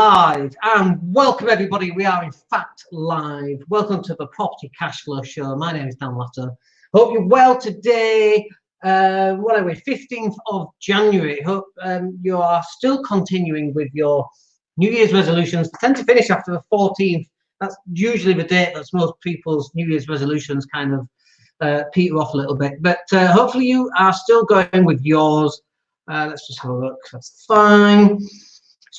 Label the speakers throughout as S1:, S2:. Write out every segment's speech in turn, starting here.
S1: Live and welcome everybody. We are in fact live. Welcome to the Property Cashflow Show. My name is Dan Latter. Hope you're well today. What are we? 15th of January. Hope you are still continuing with your New Year's resolutions. They tend to finish after the 14th. That's usually the date that's most people's New Year's resolutions kind of peter off a little bit. But hopefully you are still going with yours. Let's just have a look. That's fine.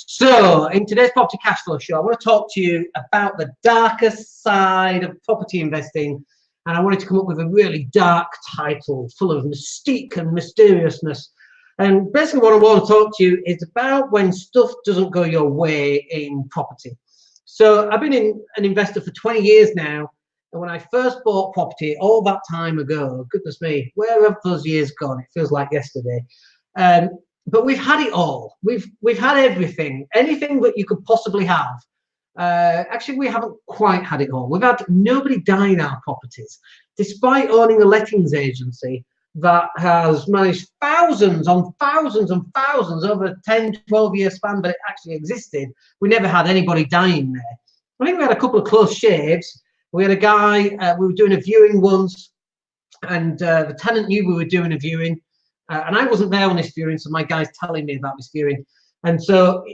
S1: So, in today's Property Cashflow Show, I want to talk to you about the darker side of property investing, and I wanted to come up with a really dark title, full of mystique and mysteriousness. And basically what I want to talk to you is about when stuff doesn't go your way in property. So, I've been an investor for 20 years now, and when I first bought property all that time ago, goodness me, where have those years gone? It feels like yesterday. But we've had it all. We've had everything, anything that you could possibly have. Actually, we haven't quite had it all. We've had nobody die in our properties, despite owning a lettings agency that has managed thousands on thousands and thousands over a 10, 12-year span, but it actually existed. We never had anybody dying there. I think we had a couple of close shaves. We had a guy, we were doing a viewing once, and the tenant knew we were doing a viewing. And I wasn't there on this viewing, so my guy's telling me about this viewing. And so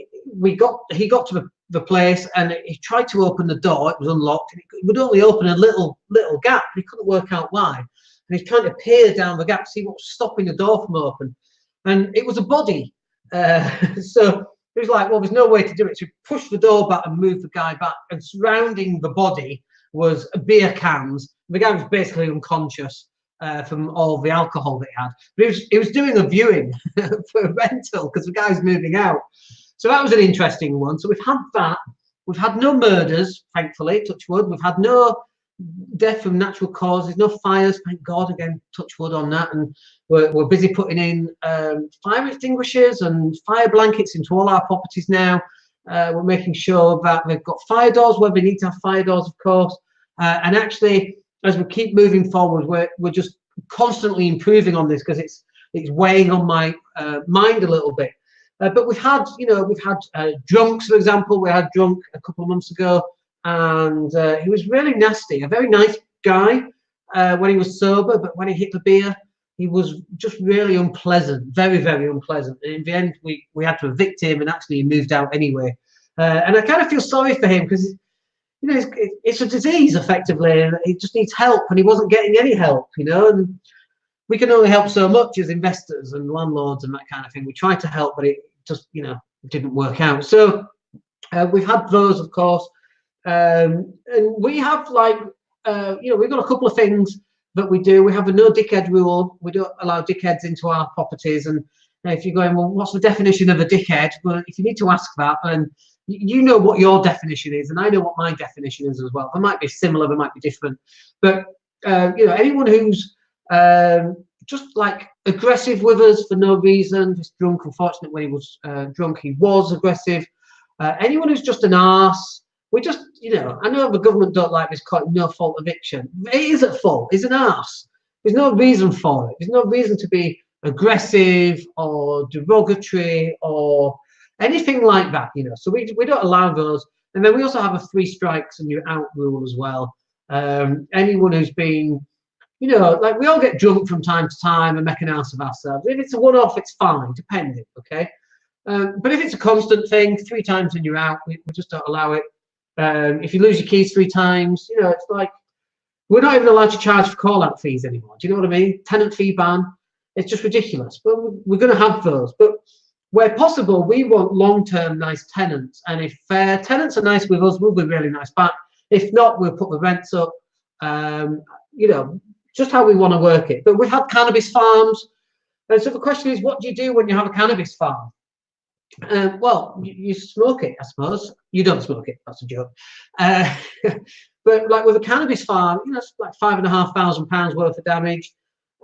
S1: he got to the place, and he tried to open the door. It was unlocked. It would only open a little gap. He couldn't work out why. And he's trying to peer down the gap, see what's stopping the door from open. And it was a body. So he was like, well, there's no way to do it. So he pushed the door back and moved the guy back. And surrounding the body was beer cans. The guy was basically unconscious from all the alcohol that he had. But he was doing a viewing for a rental because the guy's moving out. So that was an interesting one. So we've had that. We've had no murders, thankfully, touch wood. We've had no death from natural causes, no fires, thank God, again, touch wood on that. And we're busy putting in fire extinguishers and fire blankets into all our properties now. We're making sure that they've got fire doors where they need to have fire doors, of course. And actually, as we keep moving forward, we're just constantly improving on this because it's weighing on my mind a little bit. But we've had drunks, for example. We had drunk a couple of months ago, and he was really nasty. A very nice guy when he was sober, but when he hit the beer, he was just really unpleasant, very, very unpleasant. And in the end, we had to evict him, and actually he moved out anyway. And I kind of feel sorry for him because, you know, it's a disease effectively, and he just needs help, and he wasn't getting any help, you know. And we can only help so much as investors and landlords and that kind of thing. We tried to help, but it just, you know, didn't work out. So we've had those, of course, and we have we've got a couple of things that we do. We have a no dickhead rule. We don't allow dickheads into our properties. And if you're going, well, what's the definition of a dickhead? Well, if you need to ask that, and you know what your definition is, and I know what my definition is as well. They might be similar, they might be different, but anyone who's just like aggressive with us for no reason, just drunk. Unfortunately, when he was drunk, he was aggressive. Anyone who's just an arse, we just, I know the government don't like this called no fault eviction. It is at fault. It's an arse. There's no reason for it. There's no reason to be aggressive or derogatory or anything like that, so we don't allow those. And then we also have a 3 strikes and you're out rule as well. Anyone who's been, like, we all get drunk from time to time and make an ass of ourselves. If it's a one-off, it's fine, depending, okay? But if it's a constant thing, 3 times and you're out, we just don't allow it. If you lose your keys 3 times, it's like, we're not even allowed to charge for call-out fees anymore. Do you know what I mean? Tenant fee ban. It's just ridiculous. But we're going to have those. But where possible, we want long-term nice tenants, and if tenants are nice with us, we'll be really nice back. If not, we'll put the rents up. Just how we want to work it. But we've had cannabis farms, and so the question is, what do you do when you have a cannabis farm? Well, you smoke it, I suppose. You don't smoke it. That's a joke. But like with a cannabis farm, it's like £5,500 worth of damage.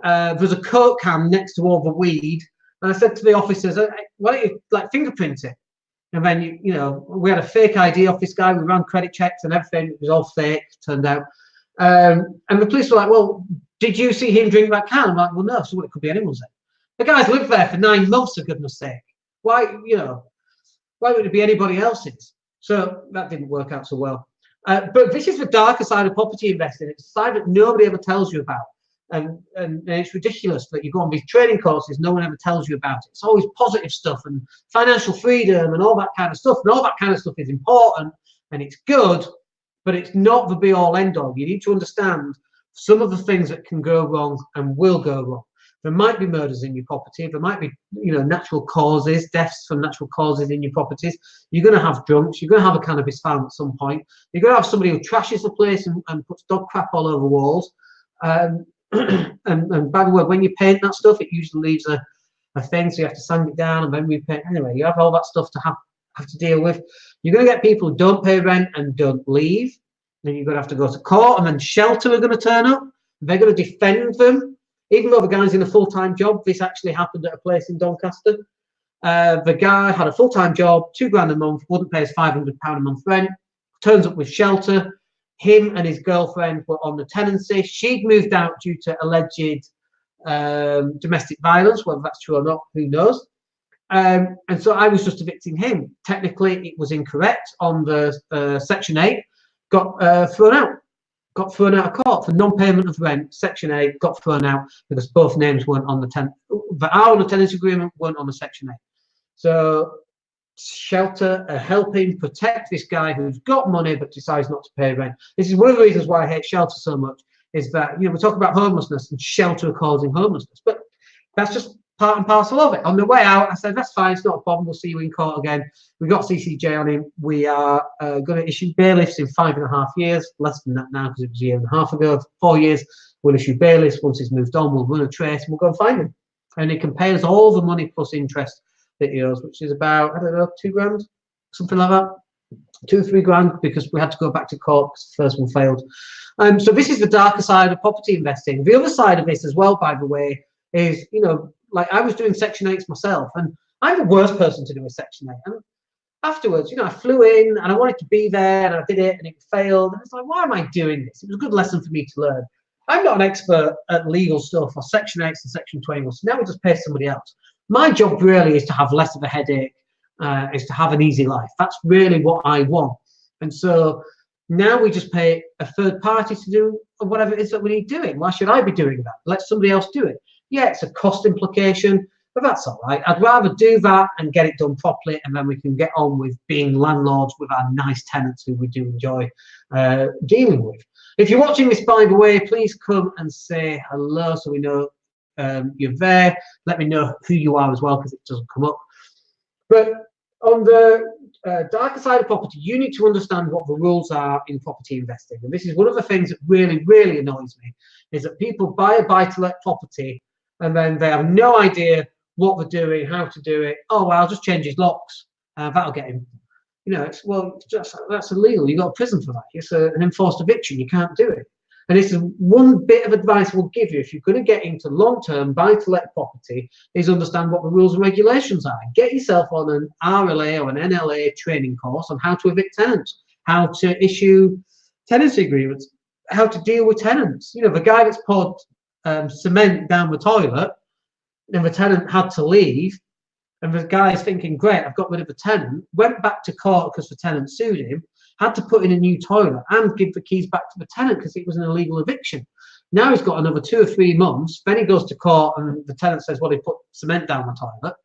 S1: There's a Coke can next to all the weed. And I said to the officers, why don't you like fingerprint it? And then, we had a fake ID off this guy. We ran credit checks and everything. It was all fake, turned out. And the police were like, well, did you see him drink that can? I'm like, well, no. So it could be anyone's then. The guy's lived there for 9 months, for goodness sake. Why, Why would it be anybody else's? So that didn't work out so well. But this is the darker side of property investing. It's a side that nobody ever tells you about. And it's ridiculous that you go on these training courses, no one ever tells you about it. It's always positive stuff and financial freedom and all that kind of stuff. And all that kind of stuff is important and it's good, but it's not the be all end all. You need to understand some of the things that can go wrong and will go wrong. There might be murders in your property. There might be, natural causes, deaths from natural causes in your properties. You're going to have drunks. You're going to have a cannabis farm at some point. You're going to have somebody who trashes the place and puts dog crap all over walls. And by the way, when you paint that stuff, it usually leaves a thing, so you have to sand it down and then repaint. Anyway, you have all that stuff to have to deal with. You're going to get people who don't pay rent and don't leave. Then you're going to have to go to court, and then Shelter are going to turn up. They're going to defend them. Even though the guy's in a full-time job, this actually happened at a place in Doncaster. The guy had a full-time job, £2,000 a month, wouldn't pay his £500 a month rent, turns up with Shelter. Him and his girlfriend were on the tenancy. She'd moved out due to alleged domestic violence, whether that's true or not, who knows. And so I was just evicting him. Technically, it was incorrect on the Section 8, got thrown out. Got thrown out of court for non-payment of rent. Section 8 got thrown out because both names weren't on the tenancy agreement, weren't on the Section 8. So Shelter are helping protect this guy who's got money but decides not to pay rent. This is one of the reasons why I hate Shelter so much, is that we talk about homelessness and Shelter are causing homelessness, but that's just part and parcel of it. On the way out, I said, that's fine, it's not a problem, we'll see you in court again. We got CCJ on him. We are going to issue bailiffs in 5.5 years, less than that now because it was a year and a half ago. 4 years, we'll issue bailiffs. Once he's moved on, we'll run a trace and we'll go and find him. And he can pay us all the money plus interest that he owes, which is about, I don't know, £2,000, something like that. 2 or 3 grand, because we had to go back to court because the first one failed. So this is the darker side of property investing. The other side of this as well, by the way, is, like I was doing Section 8s myself, and I'm the worst person to do a Section 8. And afterwards, I flew in and I wanted to be there and I did it and it failed. And it's like, why am I doing this? It was a good lesson for me to learn. I'm not an expert at legal stuff or Section 8s and Section 21. So now we just pay somebody else. My job really is to have less of a headache, is to have an easy life. That's really what I want. And so now we just pay a third party to do whatever it is that we need doing. Why should I be doing that? Let somebody else do it. Yeah, it's a cost implication, but that's all right. I'd rather do that and get it done properly, and then we can get on with being landlords with our nice tenants who we do enjoy dealing with. If you're watching this, by the way, please come and say hello so we know you're there. Let me know who you are as well, because it doesn't come up. But on the darker side of property, you need to understand what the rules are in property investing. And this is one of the things that really, really annoys me, is that people buy a buy-to-let property and then they have no idea what they're doing, how to do it. Oh, well, I'll just change his locks. That'll get him. That's illegal. You got a prison for that. It's an enforced eviction. You can't do it. And this is one bit of advice we'll give you if you're going to get into long-term buy-to-let property, is understand what the rules and regulations are. Get yourself on an RLA or an NLA training course on how to evict tenants, how to issue tenancy agreements, how to deal with tenants. The guy that's poured cement down the toilet and the tenant had to leave, and the guy's thinking, great, I've got rid of the tenant, went back to court because the tenant sued him, had to put in a new toilet and give the keys back to the tenant because it was an illegal eviction. Now he's got another 2 or 3 months. Then he goes to court and the tenant says, well, he put cement down the toilet.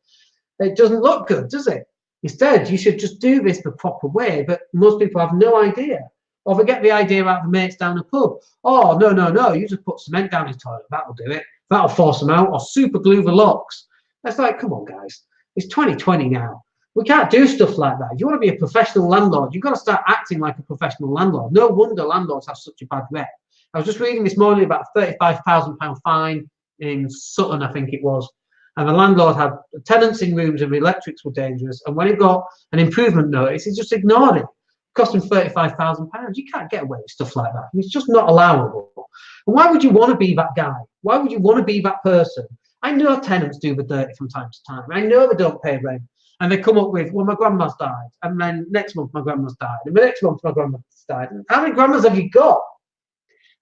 S1: It doesn't look good, does it? Instead, you should just do this the proper way, but most people have no idea. Or they get the idea out of the mates down the pub. Oh, no, you just put cement down his toilet. That'll do it. That'll force them out. Or super glue the locks. That's like, come on, guys. It's 2020 now. We can't do stuff like that. If you want to be a professional landlord, you've got to start acting like a professional landlord. No wonder landlords have such a bad rep. I was just reading this morning about a £35,000 fine in Sutton, I think it was. And the landlord had tenants in rooms and the electrics were dangerous. And when he got an improvement notice, he just ignored it. Cost him £35,000. You can't get away with stuff like that. It's just not allowable. And why would you want to be that guy? Why would you want to be that person? I know tenants do the dirty from time to time. I know they don't pay rent. And they come up with, well, my grandma's died. And then next month, my grandma's died. And the next month, my grandma's died. And how many grandmas have you got?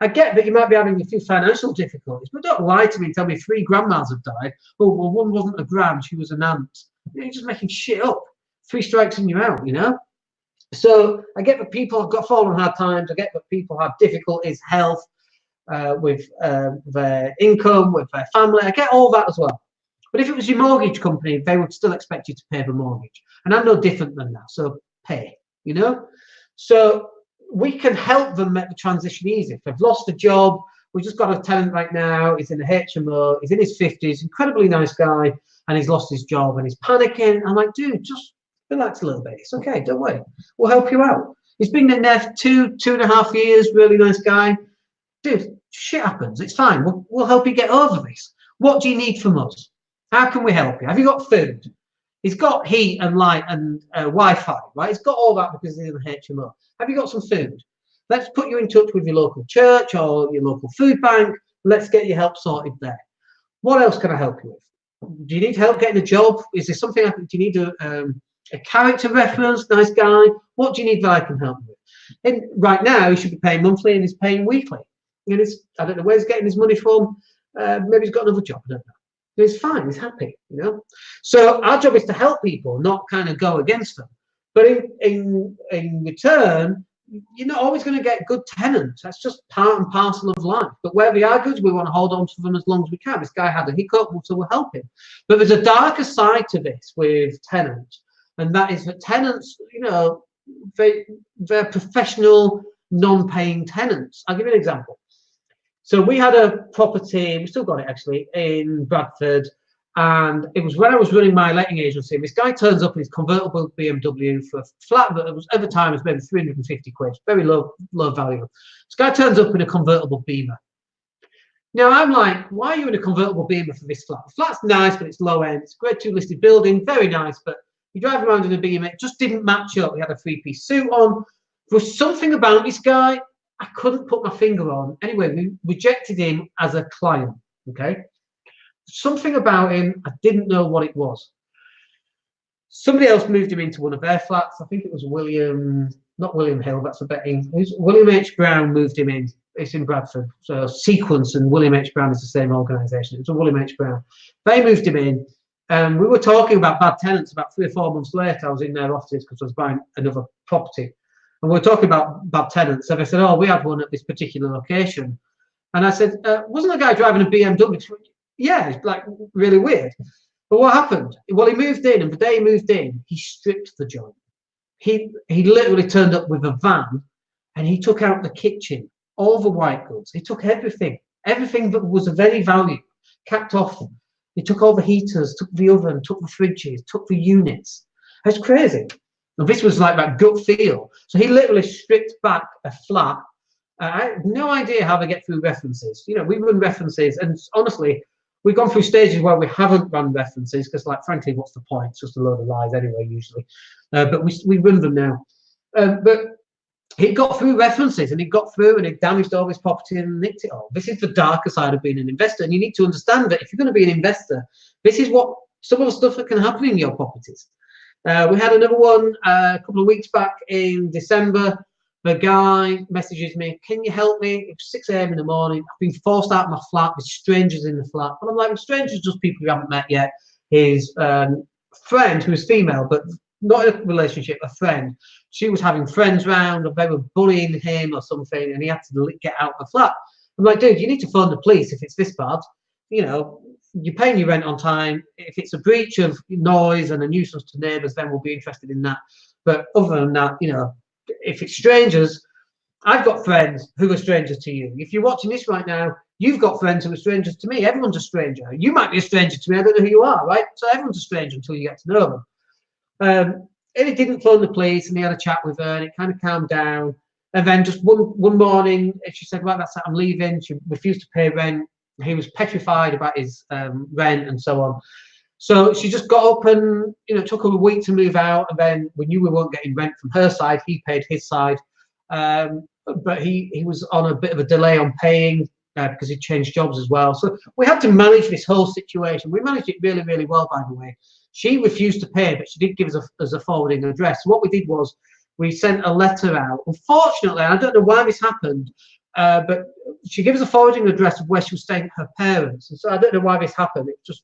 S1: I get that you might be having a few financial difficulties, but don't lie to me and tell me 3 grandmas have died. Oh, well, one wasn't a grand, she was an aunt. You're just making shit up. 3 strikes and you're out, you know. So I get that people have got fallen hard times. I get that people have difficulties, health, with their income, with their family. I get all that as well. But if it was your mortgage company, they would still expect you to pay the mortgage. And I'm no different than that. So pay, you know. So we can help them make the transition easy. If they've lost a job, we just got a tenant right now. He's in a HMO. He's in his 50s, incredibly nice guy, and he's lost his job and he's panicking. I'm like, dude, just relax a little bit. It's okay. Don't worry. We'll help you out. He's been in there for 2.5 years. Really nice guy. Dude, shit happens. It's fine. We'll help you get over this. What do you need from us? How can we help you? Have you got food? He's got heat and light and Wi-Fi, right? He's got all that because he's in the HMO. Have you got some food? Let's put you in touch with your local church or your local food bank. Let's get your help sorted there. What else can I help you with? Do you need help getting a job? Is there something? Do you need a character reference? Nice guy. What do you need that I can help you with? And right now, he should be paying monthly and he's paying weekly. And I don't know where he's getting his money from. Maybe he's got another job. I don't know. But he's fine. He's happy, you know. So our job is to help people, not kind of go against them. But in return, you're not always going to get good tenants. That's just part and parcel of life. But where they are good, we want to hold on to them as long as we can. This guy had a hiccup, so we'll help him. But there's a darker side to this with tenants, and that is that tenants, you know, they're professional, non-paying tenants. I'll give you an example. So we had a property, we still got it actually, in Bradford, and it was when I was running my letting agency. This guy turns up in his convertible BMW for a flat that was at the time was maybe 350 quid, very low value. This guy turns up in a convertible Beamer. Now I'm like, why are you in a convertible Beamer for this flat? The flat's nice, but it's low end. It's a grade 2 listed building, very nice, but you drive around in a Beamer, it just didn't match up. He had a 3-piece suit on. There was something about this guy I couldn't put my finger on. Anyway, we rejected him as a client, okay? Something about him, I didn't know what it was. Somebody else moved him into one of their flats. I think it was not William Hill, that's a betting. William H. Brown moved him in. It's in Bradford. So Sequence and William H. Brown is the same organisation. It's a William H. Brown. They moved him in. We were talking about bad tenants about 3 or 4 months later. I was in their office because I was buying another property. And we were talking about bad tenants. And I said, oh, we had one at this particular location. And I said, wasn't the guy driving a BMW? Yeah, it's like really weird. But what happened? Well, he moved in, and the day he moved in, he stripped the joint. He literally turned up with a van, and he took out the kitchen, all the white goods. He took everything that was of any value, capped off. He took all the heaters, took the oven, took the fridges, took the units. It's crazy. And this was like that gut feel. So he literally stripped back a flat. I have no idea how they get through references. You know, we run references, and honestly, we've gone through stages where we haven't run references because, like, frankly, what's the point? It's just a load of lies anyway, usually. But we run them now. But he got through references, and he got through, and he damaged all his property and nicked it all. This is the darker side of being an investor, and you need to understand that if you're going to be an investor, this is what some of the stuff that can happen in your properties. We had another one a couple of weeks back in December. The guy messages me, can you help me? It's 6 a.m. in the morning. I've been forced out of my flat with strangers in the flat. And I'm like, well, strangers just people you haven't met yet. His friend, who was female, but not in a relationship, a friend, she was having friends round, or they were bullying him or something, and he had to get out of the flat. I'm like, dude, you need to phone the police if it's this bad. You know, you're paying your rent on time. If it's a breach of noise and a nuisance to neighbours, then we'll be interested in that. But other than that, you know, if it's strangers, I've got friends who are strangers to you. If you're watching this right now, you've got friends who are strangers to me. Everyone's a stranger. You might be a stranger to me. I don't know who you are, right? So everyone's a stranger until you get to know them. And he didn't phone the police, and he had a chat with her, and it kind of calmed down. And then just one morning, she said, right, that's it, I'm leaving. She refused to pay rent. He was petrified about his rent and so on. So she just got up, and, you know, it took her a week to move out. And then we knew we weren't getting rent from her side. He paid his side. But he was on a bit of a delay on paying because he changed jobs as well. So we had to manage this whole situation. We managed it really, really well, by the way. She refused to pay, but she did give us a forwarding address. So what we did was we sent a letter out. Unfortunately, I don't know why this happened, but she gave us a forwarding address of where she was staying with her parents. And so I don't know why this happened. It's just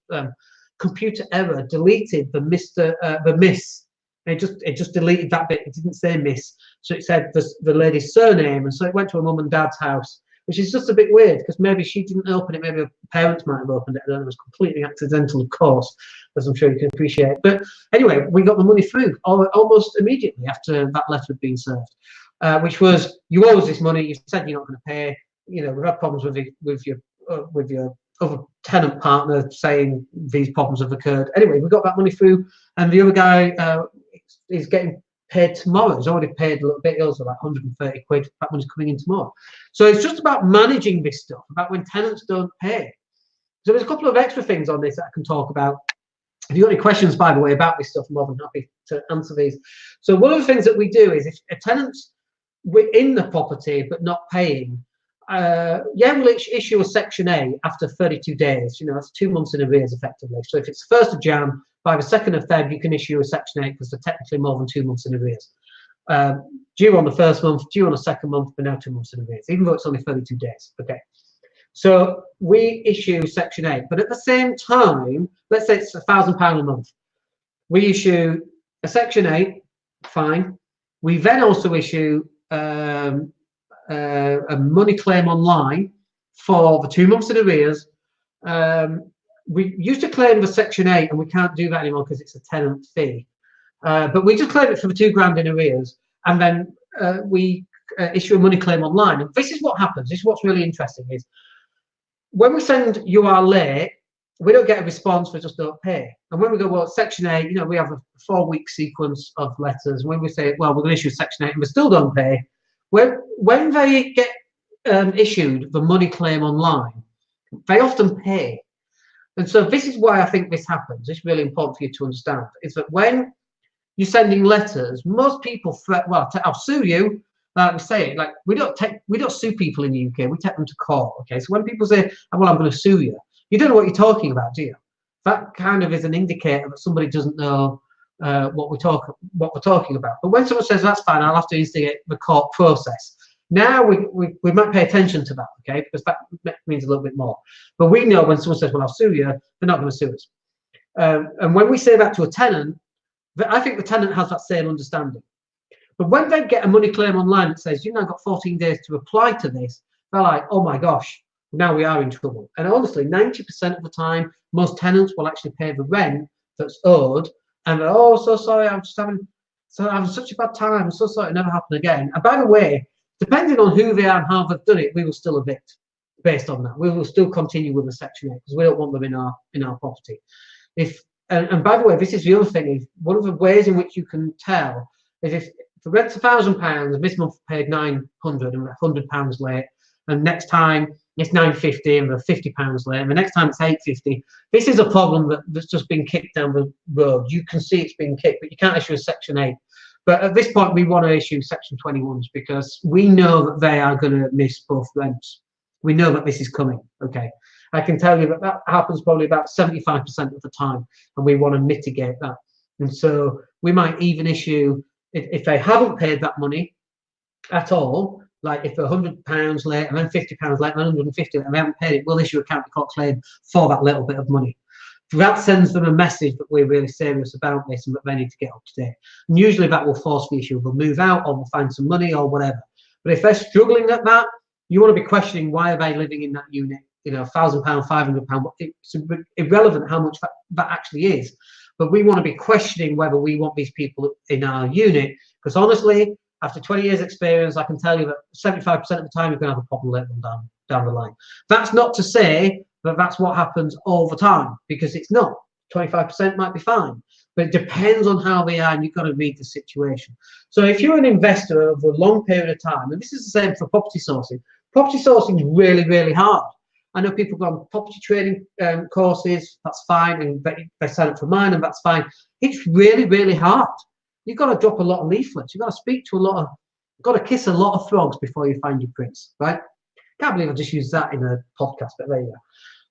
S1: computer error, deleted the Miss It just deleted that bit. It didn't say miss, so it said the lady's surname, and so it went to her mum and dad's house, which is just a bit weird because maybe she didn't open it. Maybe her parents might have opened it. I don't know. It was completely accidental, of course, as I'm sure you can appreciate. But anyway, we got the money through almost immediately after that letter had been served, which was, you owe us this money. You said you're not going to pay. You know, we've had problems with your other tenant partner saying these problems have occurred. Anyway, we got that money through, and the other guy is getting paid tomorrow. He's already paid a little bit. He owes like 130 quid. That money's coming in tomorrow. So it's just about managing this stuff, about when tenants don't pay. So there's a couple of extra things on this that I can talk about. If you've got any questions, by the way, about this stuff, I'm more than happy to answer these. So one of the things that we do is, if a tenant's in the property but not paying, we'll issue a Section 8 after 32 days. You know, that's 2 months in arrears effectively. So if it's 1st of Jan, by the 2nd of Feb, you can issue a Section 8 because they're technically more than 2 months in arrears. Due on the 1st month, due on the 2nd month, but now 2 months in arrears, even though it's only 32 days. Okay. So we issue Section 8, but at the same time, let's say it's £1,000 a month. We issue a Section 8, fine. We then also issue a money claim online for the 2 months in arrears. We used to claim the Section 8, and we can't do that anymore because it's a tenant fee. But we just claim it for the £2,000 in arrears, and then we issue a money claim online. And this is what happens. This is what's really interesting is, when we send you are late, we don't get a response, we just don't pay. And when we go, well, Section 8, you know, we have a 4-week sequence of letters. When we say, well, we're going to issue Section 8 and we still don't pay, when they get issued the money claim online, they often pay. And so this is why I think this happens. It's really important for you to understand, is that when you're sending letters, most people threaten, well, I'll sue you. We say it, like, we don't sue people in the UK, we take them to court. Okay, so when people say, oh, well, I'm going to sue you, you don't know what you're talking about, do you? That kind of is an indicator that somebody doesn't know what we're talking about. But when someone says, that's fine, I'll have to instigate the court process, now we might pay attention to that, okay, because that means a little bit more. But we know when someone says, well, I'll sue you, they're not going to sue us. And when we say that to a tenant, I think the tenant has that same understanding. But when they get a money claim online that says, you know, I've got 14 days to apply to this, they're like, oh my gosh, now we are in trouble. And honestly, 90% of the time, most tenants will actually pay the rent that's owed. And they're, oh, so sorry, I'm having such a bad time. I'm so sorry, it never happened again. And by the way, depending on who they are and how they've done it, we will still evict based on that. We will still continue with the Section 8 because we don't want them in our property. And by the way, this is the other thing, is one of the ways in which you can tell is if the rent's £1,000 and this month paid £900 and we're £100 late, and next time it's £950 and we're £50 late, and the next time it's £850. This is a problem that's just been kicked down the road. You can see it's been kicked, but you can't issue a Section 8. But at this point, we want to issue Section 21s because we know that they are going to miss both rents. We know that this is coming. Okay, I can tell you that happens probably about 75% of the time, and we want to mitigate that. And so we might even issue, if they haven't paid that money at all, like if they're £100 late and then £50 late and 150 and they haven't paid it, we'll issue a county court claim for that little bit of money. That sends them a message that we're really serious about this and that they need to get up to date. And usually that will force the issue. They'll move out or they'll find some money or whatever. But if they're struggling at that, you want to be questioning, why are they living in that unit? You know, £1,000, £500. It's irrelevant how much that actually is. But we want to be questioning whether we want these people in our unit, because honestly, after 20 years experience, I can tell you that 75% of the time you're going to have a problem later on down the line. That's not to say that that's what happens all the time, because it's not. 25% might be fine, but it depends on how they are, and you've got to read the situation. So if you're an investor over a long period of time, and this is the same for property sourcing is really, really hard. I know people go on property trading courses, that's fine, and they sign up for mine, and that's fine. It's really, really hard. You've got to drop a lot of leaflets. You've got to speak to got to kiss a lot of frogs before you find your prince, right? Can't believe I just used that in a podcast, but there you go.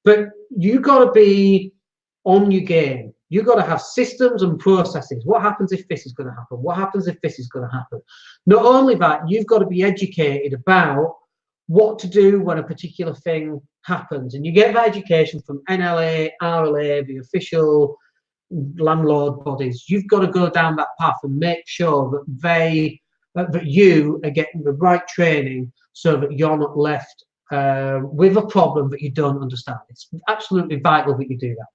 S1: But you've got to be on your game. You've got to have systems and processes. What happens if this is going to happen? What happens if this is going to happen? Not only that, you've got to be educated about what to do when a particular thing happens. And you get that education from NLA, RLA, the official landlord bodies. You've got to go down that path and make sure that that you are getting the right training so that you're not left with a problem that you don't understand. It's absolutely vital that you do that.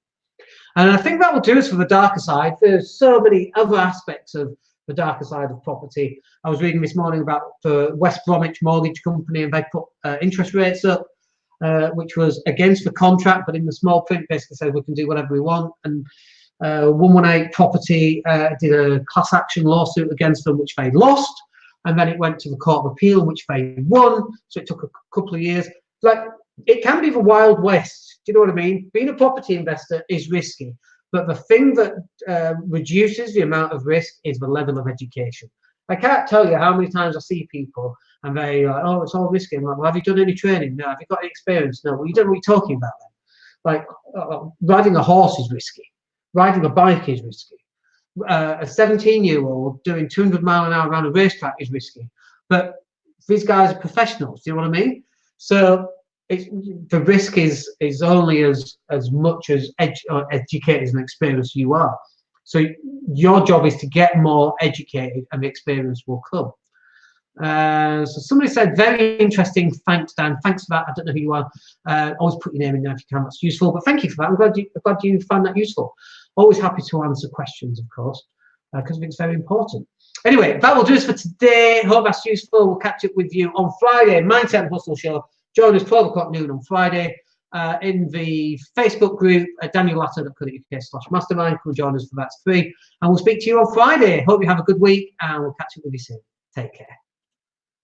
S1: And I think that will do us for the darker side. There's so many other aspects of the darker side of property. I was reading this morning about the West Bromwich Mortgage Company, and they put interest rates up, which was against the contract, but in the small print basically said we can do whatever we want. And 118 Property did a class action lawsuit against them, which they lost, and then it went to the Court of Appeal, which they won. So it took a couple of years. Like, it can be the Wild West. Do you know what I mean? Being a property investor is risky, but the thing that reduces the amount of risk is the level of education. I can't tell you how many times I see people and they are, oh, it's all risky. I'm like, well, have you done any training? No. Have you got any experience? No. Well, you don't know what you're talking about then. Like, riding a horse is risky. Riding a bike is risky. A 17-year-old doing 200 mile an hour around a racetrack is risky. But these guys are professionals. Do you know what I mean? So the risk is only as much as educated and experienced you are. So your job is to get more educated, and the experience will come. So somebody said, very interesting. Thanks, Dan. Thanks for that. I don't know who you are. Always put your name in there if you can. That's useful. But thank you for that. I'm glad you found that useful. Always happy to answer questions, of course, because I think it's very important. Anyway, that will do us for today. Hope that's useful. We'll catch up with you on Friday. Mindset Hustle Show. Join us 12 o'clock noon on Friday in the Facebook group at danielatta.co.uk/mastermind. Come join us for that's free. And we'll speak to you on Friday. Hope you have a good week, and we'll catch up with you soon. Take care.